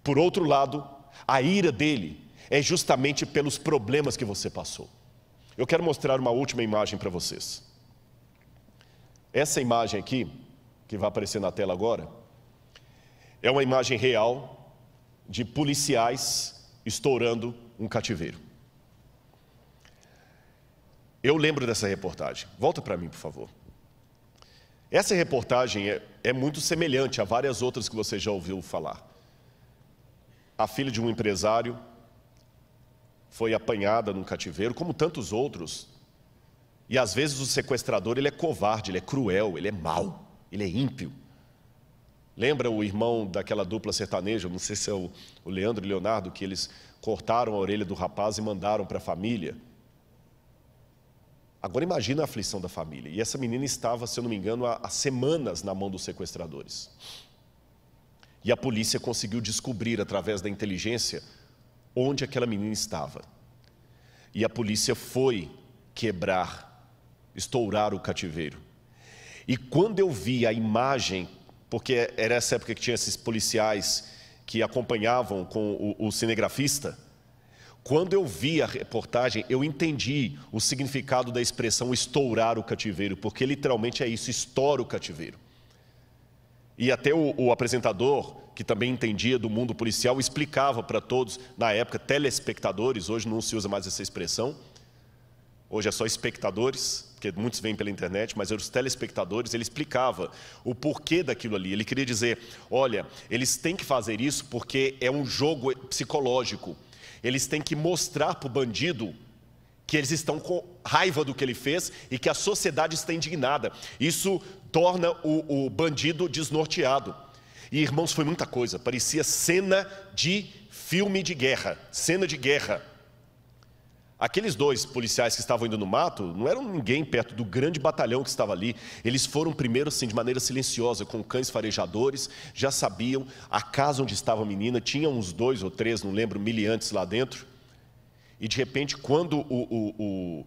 Por outro lado, a ira dele é justamente pelos problemas que você passou. Eu quero mostrar uma última imagem para vocês. Essa imagem aqui, que vai aparecer na tela agora, é uma imagem real de policiais estourando um cativeiro. Eu lembro dessa reportagem. Volta para mim, por favor. Essa reportagem é muito semelhante a várias outras que você já ouviu falar. A filha de um empresário foi apanhada num cativeiro, como tantos outros. E às vezes o sequestrador, ele é covarde, ele é cruel, ele é mau, ele é ímpio. Lembra o irmão daquela dupla sertaneja, não sei se é o Leandro e o Leonardo, que eles cortaram a orelha do rapaz e mandaram para a família? Agora imagina a aflição da família. E essa menina estava, se eu não me engano, há semanas na mão dos sequestradores. E a polícia conseguiu descobrir, através da inteligência, onde aquela menina estava. E a polícia foi estourar o cativeiro. E quando eu vi a imagem, porque era essa época que tinha esses policiais que acompanhavam com o cinegrafista, quando eu vi a reportagem, eu entendi o significado da expressão estourar o cativeiro, porque literalmente é isso, estoura o cativeiro. E até o apresentador, que também entendia do mundo policial, explicava para todos, na época, telespectadores, hoje não se usa mais essa expressão, hoje é só espectadores, porque muitos vêm pela internet, mas os telespectadores, ele explicava o porquê daquilo ali. Ele queria dizer, olha, eles têm que fazer isso porque é um jogo psicológico. Eles têm que mostrar para o bandido que eles estão com raiva do que ele fez e que a sociedade está indignada. Isso torna o bandido desnorteado. E, irmãos, foi muita coisa, parecia cena de filme de guerra, cena de guerra. Aqueles dois policiais que estavam indo no mato, não eram ninguém perto do grande batalhão que estava ali. Eles foram primeiro, assim, de maneira silenciosa, com cães farejadores, já sabiam a casa onde estava a menina, tinha uns 2 ou 3, não lembro, miliantes lá dentro. E de repente, quando o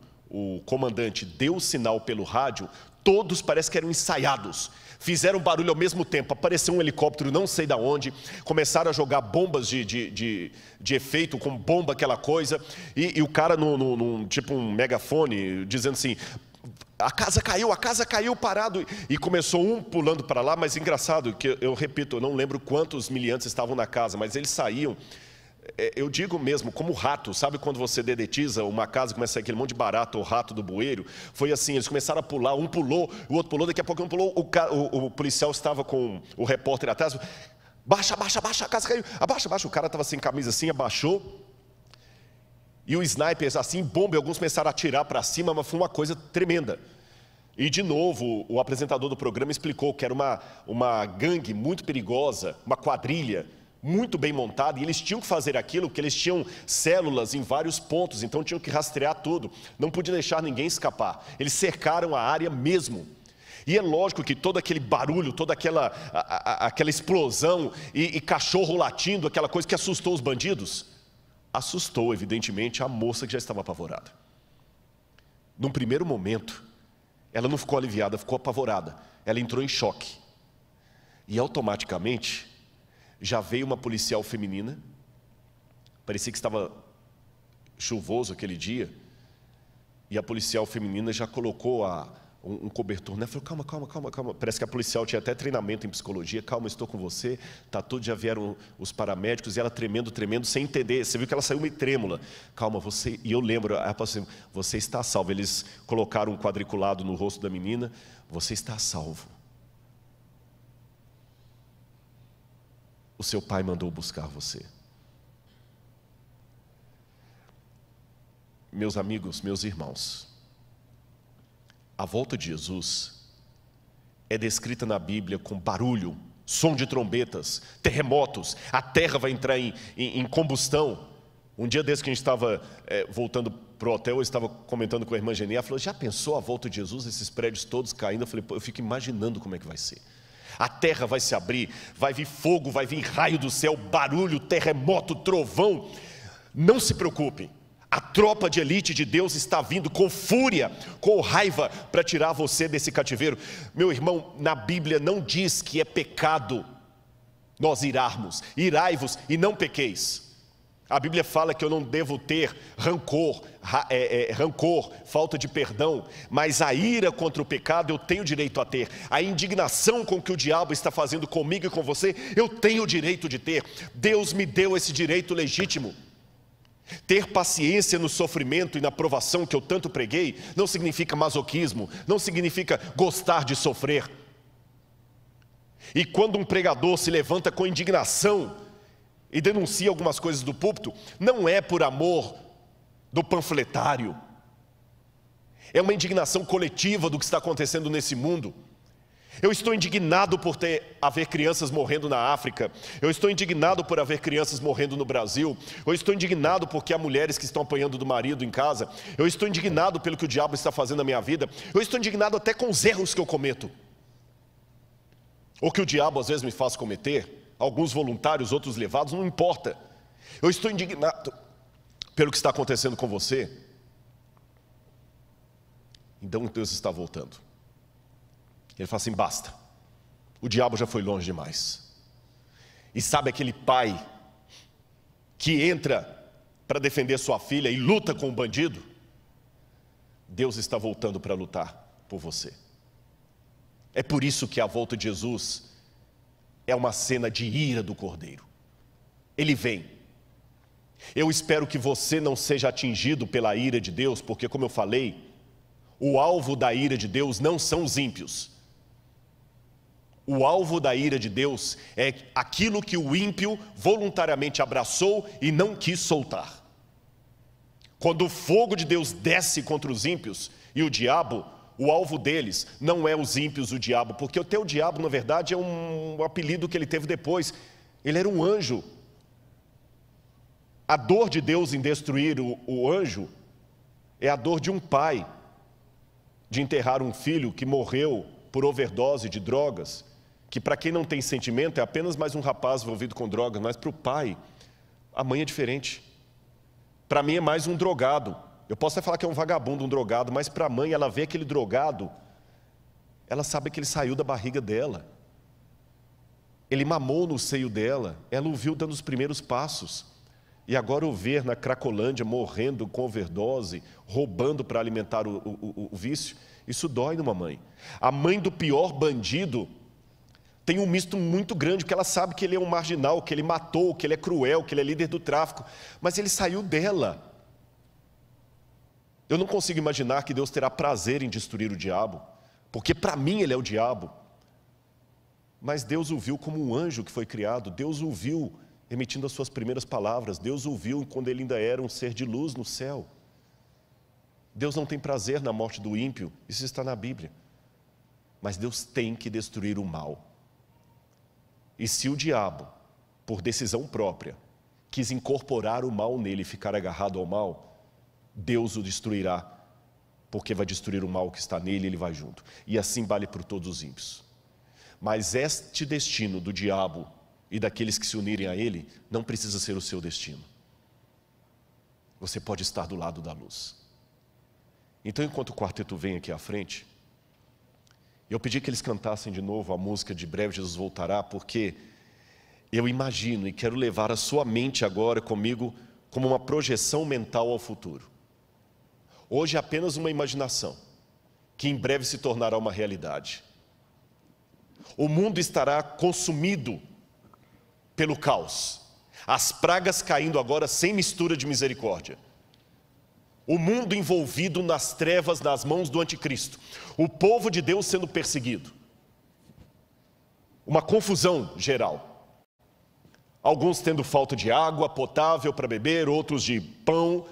comandante deu o sinal pelo rádio, todos parece que eram ensaiados. Fizeram barulho ao mesmo tempo, apareceu um helicóptero não sei de onde, começaram a jogar bombas de efeito, com bomba, aquela coisa, e o cara tipo um megafone, dizendo assim, a casa caiu, parado, e começou um pulando para lá, mas engraçado, que eu repito, eu não lembro quantos miliantes estavam na casa, mas eles saíam, eu digo mesmo, como rato, sabe quando você dedetiza uma casa, começa a sair aquele monte de barato ou rato do bueiro? Foi assim, eles começaram a pular, um pulou, o outro pulou, daqui a pouco um pulou, o policial estava com o repórter atrás, baixa, a casa caiu, abaixa, o cara estava sem camisa assim, abaixou, e o sniper assim, bomba, e alguns começaram a atirar para cima, mas foi uma coisa tremenda. E de novo, o apresentador do programa explicou que era uma gangue muito perigosa, uma quadrilha, muito bem montado, e eles tinham que fazer aquilo, porque eles tinham células em vários pontos, então tinham que rastrear tudo, não podia deixar ninguém escapar. Eles cercaram a área mesmo. E é lógico que todo aquele barulho, toda aquela explosão e cachorro latindo, aquela coisa que assustou os bandidos, assustou evidentemente a moça que já estava apavorada. Num primeiro momento, ela não ficou aliviada, ficou apavorada. Ela entrou em choque. E automaticamente, já veio uma policial feminina. Parecia que estava chuvoso aquele dia. E a policial feminina já colocou um cobertor, né? Falou, calma. Parece que a policial tinha até treinamento em psicologia. Calma, estou com você. Tá tudo, já vieram os paramédicos. E ela tremendo, sem entender. Você viu que ela saiu meio trêmula. Calma, você... E eu lembro, ela falou assim, você está salvo. Eles colocaram um quadriculado no rosto da menina. Você está salvo. O seu pai mandou buscar você. Meus amigos, meus irmãos, a volta de Jesus é descrita na Bíblia com barulho, som de trombetas, terremotos, a terra vai entrar em combustão. Um dia desse que a gente estava voltando para o hotel, eu estava comentando com a irmã Geni, ela falou, já pensou a volta de Jesus, esses prédios todos caindo? Eu falei, eu fico imaginando como é que vai ser. A terra vai se abrir, vai vir fogo, vai vir raio do céu, barulho, terremoto, trovão. Não se preocupe. A tropa de elite de Deus está vindo com fúria, com raiva, para tirar você desse cativeiro. Meu irmão, na Bíblia não diz que é pecado nós irarmos. Irai-vos e não pequeis. A Bíblia fala que eu não devo ter rancor, falta de perdão, mas a ira contra o pecado eu tenho direito a ter. A indignação com que o diabo está fazendo comigo e com você, eu tenho o direito de ter. Deus me deu esse direito legítimo. Ter paciência no sofrimento e na provação que eu tanto preguei, não significa masoquismo, não significa gostar de sofrer. E quando um pregador se levanta com indignação e denuncia algumas coisas do púlpito, não é por amor do panfletário, é uma indignação coletiva do que está acontecendo nesse mundo. Eu estou indignado por haver crianças morrendo na África. Eu estou indignado por haver crianças morrendo no Brasil. Eu estou indignado porque há mulheres que estão apanhando do marido em casa. Eu estou indignado pelo que o diabo está fazendo na minha vida. Eu estou indignado até com os erros que eu cometo, ou que o diabo às vezes me faz cometer. Alguns voluntários, outros levados, não importa. Eu estou indignado pelo que está acontecendo com você. Então Deus está voltando. Ele fala assim, basta, o diabo já foi longe demais. E sabe aquele pai que entra para defender sua filha e luta com o bandido? Deus está voltando para lutar por você. É por isso que a volta de Jesus é uma cena de ira do Cordeiro. Ele vem. Eu espero que você não seja atingido pela ira de Deus, porque como eu falei, o alvo da ira de Deus não são os ímpios. O alvo da ira de Deus é aquilo que o ímpio voluntariamente abraçou e não quis soltar. Quando o fogo de Deus desce contra os ímpios e o diabo, o alvo deles não é os ímpios, o diabo, porque o teu diabo, na verdade, é um apelido que ele teve depois. Ele era um anjo. A dor de Deus em destruir o anjo é a dor de um pai de enterrar um filho que morreu por overdose de drogas, que para quem não tem sentimento é apenas mais um rapaz envolvido com drogas, mas para o pai, a mãe é diferente. Para mim é mais um drogado. Eu posso até falar que é um vagabundo, um drogado, mas para a mãe, ela vê aquele drogado, ela sabe que ele saiu da barriga dela. Ele mamou no seio dela, ela o viu dando os primeiros passos. E agora o ver na Cracolândia, morrendo com overdose, roubando para alimentar o vício, isso dói numa mãe. A mãe do pior bandido tem um misto muito grande, porque ela sabe que ele é um marginal, que ele matou, que ele é cruel, que ele é líder do tráfico, mas ele saiu dela. Eu não consigo imaginar que Deus terá prazer em destruir o diabo, porque para mim ele é o diabo. Mas Deus o viu como um anjo que foi criado, Deus o viu emitindo as suas primeiras palavras, Deus o viu quando ele ainda era um ser de luz no céu. Deus não tem prazer na morte do ímpio, isso está na Bíblia. Mas Deus tem que destruir o mal. E se o diabo, por decisão própria, quis incorporar o mal nele e ficar agarrado ao mal, Deus o destruirá porque vai destruir o mal que está nele e ele vai junto. E assim vale por todos os ímpios. Mas este destino do diabo e daqueles que se unirem a ele não precisa ser o seu destino. Você pode estar do lado da luz. Então, enquanto o quarteto vem aqui à frente, eu pedi que eles cantassem de novo a música de Breve Jesus Voltará, porque eu imagino e quero levar a sua mente agora comigo como uma projeção mental ao futuro. Hoje é apenas uma imaginação, que em breve se tornará uma realidade. O mundo estará consumido pelo caos. As pragas caindo agora sem mistura de misericórdia. O mundo envolvido nas trevas, nas mãos do anticristo. O povo de Deus sendo perseguido. Uma confusão geral. Alguns tendo falta de água potável para beber, outros de pão.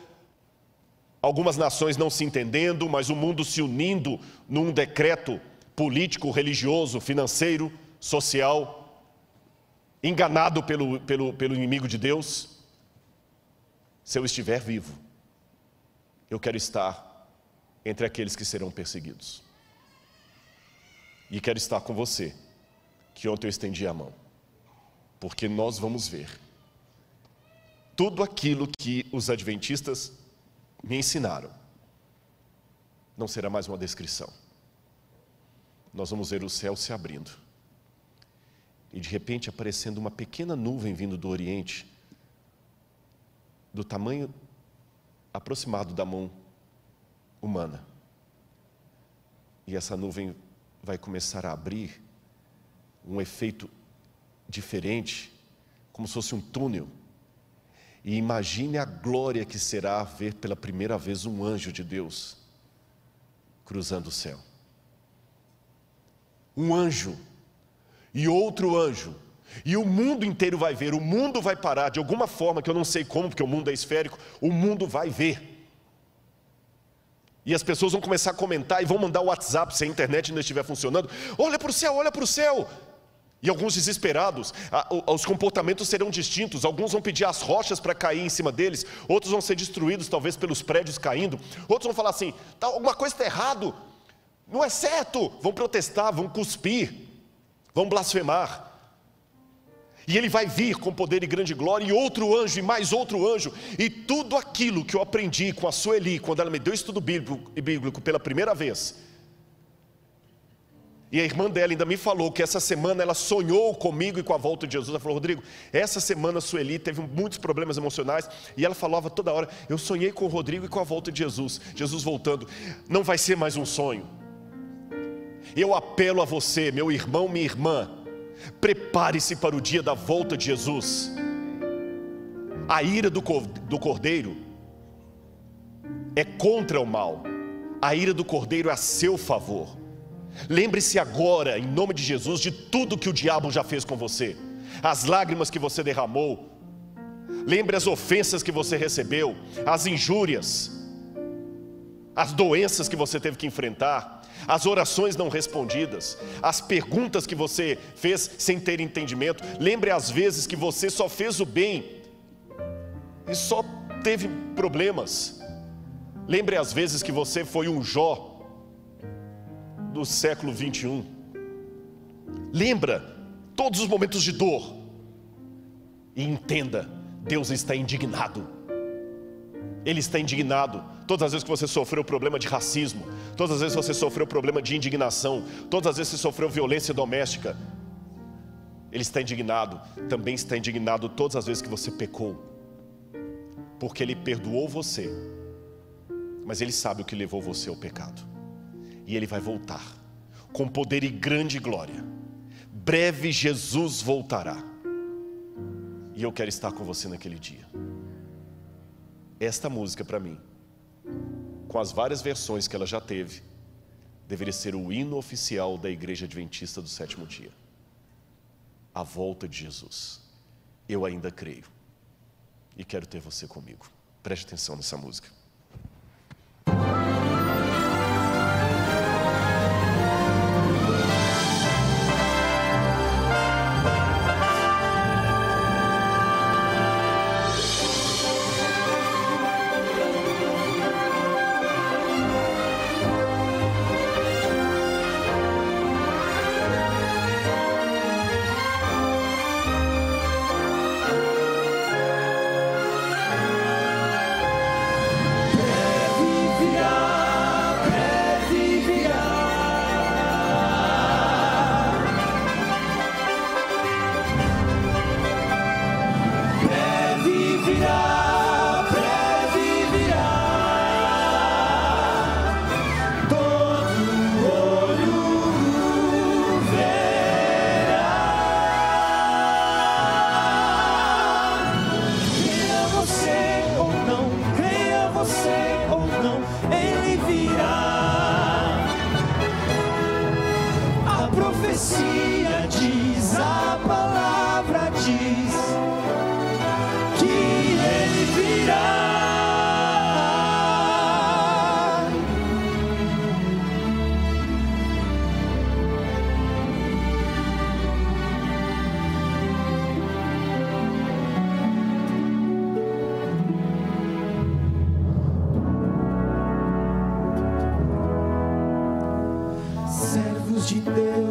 Algumas nações não se entendendo, mas o mundo se unindo num decreto político, religioso, financeiro, social, enganado pelo inimigo de Deus. Se eu estiver vivo, eu quero estar entre aqueles que serão perseguidos. E quero estar com você, que ontem eu estendi a mão, porque nós vamos ver tudo aquilo que os adventistas me ensinaram. Não será mais uma descrição. Nós vamos ver o céu se abrindo. E de repente aparecendo uma pequena nuvem vindo do Oriente, do tamanho aproximado da mão humana. E essa nuvem vai começar a abrir um efeito diferente, como se fosse um túnel. E imagine a glória que será ver pela primeira vez um anjo de Deus cruzando o céu. Um anjo e outro anjo, e o mundo inteiro vai ver, o mundo vai parar de alguma forma, que eu não sei como, porque o mundo é esférico, o mundo vai ver. E as pessoas vão começar a comentar e vão mandar o WhatsApp, se a internet ainda estiver funcionando: olha para o céu, olha para o céu. E alguns desesperados, os comportamentos serão distintos. Alguns vão pedir as rochas para cair em cima deles, outros vão ser destruídos, talvez pelos prédios caindo. Outros vão falar assim: tá, alguma coisa está errado, não é certo. Vão protestar, vão cuspir, vão blasfemar. E ele vai vir com poder e grande glória, e outro anjo, e mais outro anjo. E tudo aquilo que eu aprendi com a Sueli, quando ela me deu estudo bíblico pela primeira vez. E a irmã dela ainda me falou que essa semana ela sonhou comigo e com a volta de Jesus. Ela falou: Rodrigo, essa semana a Sueli teve muitos problemas emocionais, e ela falava toda hora: eu sonhei com o Rodrigo e com a volta de Jesus. Jesus voltando. Não vai ser mais um sonho. Eu apelo a você, meu irmão, minha irmã, prepare-se para o dia da volta de Jesus. A ira do Cordeiro é contra o mal. A ira do Cordeiro é a seu favor. Lembre-se agora, em nome de Jesus, de tudo que o diabo já fez com você. As lágrimas que você derramou. Lembre as ofensas que você recebeu, as injúrias, as doenças que você teve que enfrentar, as orações não respondidas, as perguntas que você fez sem ter entendimento. Lembre as vezes que você só fez o bem e só teve problemas. Lembre as vezes que você foi um Jó do século 21. Lembra todos os momentos de dor. E entenda, Deus está indignado. Ele está indignado. Todas as vezes que você sofreu problema de racismo, todas as vezes que você sofreu problema de indignação, todas as vezes que você sofreu violência doméstica, Ele está indignado. Também está indignado todas as vezes que você pecou, porque Ele perdoou você, mas Ele sabe o que levou você ao pecado. E Ele vai voltar com poder e grande glória. Breve Jesus voltará. E eu quero estar com você naquele dia. Esta música para mim, com as várias versões que ela já teve, deveria ser o hino oficial da Igreja Adventista do Sétimo Dia. A volta de Jesus. Eu ainda creio. E quero ter você comigo. Preste atenção nessa música.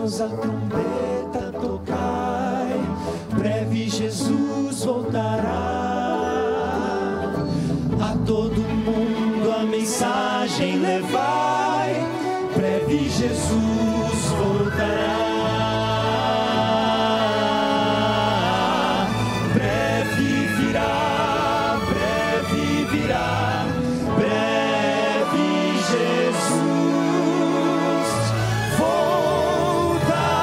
irmãos, a trombeta tocai, breve Jesus voltará. A todo mundo a mensagem levai, breve Jesus voltará. Breve virá, breve virá, breve Jesus voltará.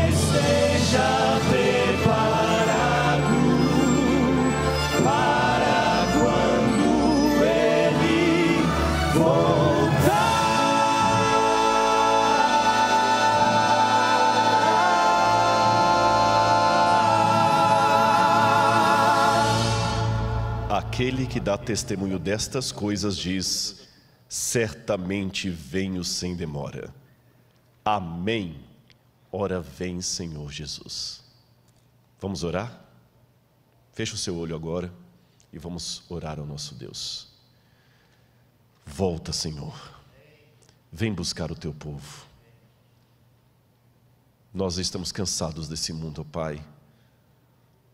Esteja preparado para quando Ele voltar. Aquele que dá testemunho destas coisas diz: certamente venho sem demora. Amém. Ora vem, Senhor Jesus. Vamos orar? Feche o seu olho agora e vamos orar ao nosso Deus. Volta, Senhor. Vem buscar o teu povo. Nós estamos cansados desse mundo, ó Pai.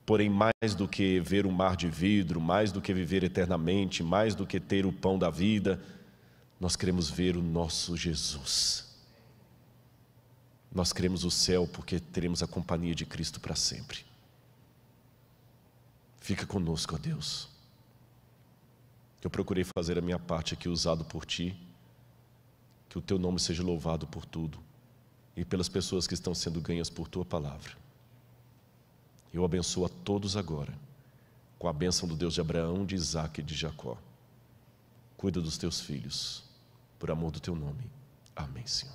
Porém, mais do que ver um mar de vidro, mais do que viver eternamente, mais do que ter o pão da vida, nós queremos ver o nosso Jesus. Nós queremos o céu porque teremos a companhia de Cristo para sempre. Fica conosco, ó Deus. Eu procurei fazer a minha parte aqui, usado por Ti. Que o Teu nome seja louvado por tudo e pelas pessoas que estão sendo ganhas por Tua palavra. Eu abençoo a todos agora, com a bênção do Deus de Abraão, de Isaque e de Jacó. Cuida dos Teus filhos, por amor do Teu nome. Amém, Senhor.